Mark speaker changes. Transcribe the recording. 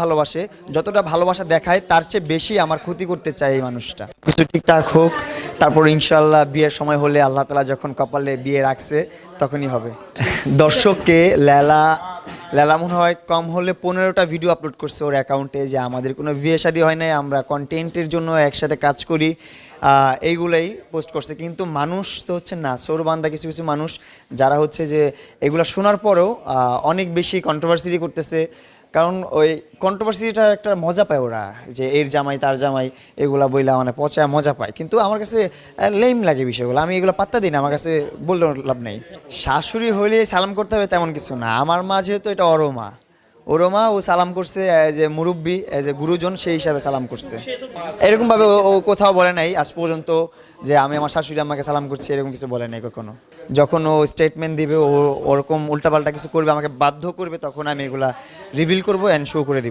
Speaker 1: ভালোবাসে, যতটা ভালোবাসা দেখায় তার চেয়ে বেশি আমার ক্ষতি করতে চায় এই মানুষটা। কিছু ঠিকঠাক হোক, তারপর ইনশাল্লাহ বিয়ের সময় হলে আল্লাহ তালা যখন কপালে বিয়ে রাখছে তখনই হবে। দর্শককে লেলা লেলা মনে হয় কম হলে 15টা ভিডিও আপলোড করছে ওর অ্যাকাউন্টে, যে আমাদের কোনো বিয়ে শাদী হয় নাই, আমরা কন্টেন্টের জন্য একসাথে কাজ করি, এইগুলাই পোস্ট করছে। কিন্তু মানুষ তো হচ্ছে না সৌরবান্দা, কিছু কিছু মানুষ যারা হচ্ছে যে এগুলো শোনার পরেও অনেক বেশি কন্ট্রোভার্সি করতেছে। কারণ ওই কন্ট্রোভার্সিটা একটা মজা পায় ওরা, যে এর জামাই তার জামাই এগুলা বইলা মানে পচা মজা পায়। কিন্তু আমার কাছে লেম লাগে বিষয়গুলো, আমি এগুলো পাত্তা দিই না, আমার কাছে বললেও লাভ নেই। শাশুড়ি হলে সালাম করতে হবে তেমন কিছু না। আমার মা যেহেতু এটা অরমা, ওরমা ও সালাম করছে যে মুরব্বী, যে গুরুজন, সেই হিসাবে সালাম করছে। এরকমভাবে ও কোথাও বলে নাই আজ পর্যন্ত যে আমি আমার শাশুড়ি আমাকে সালাম করছি, এরকম কিছু বলে নাই কখনো। যখন ও স্টেটমেন্ট দিবে, ও ওরকম উল্টাপাল্টা কিছু করবে, আমাকে বাধ্য করবে, তখন আমি এগুলা রিভিল করবো অ্যান্ড শো করে দিব।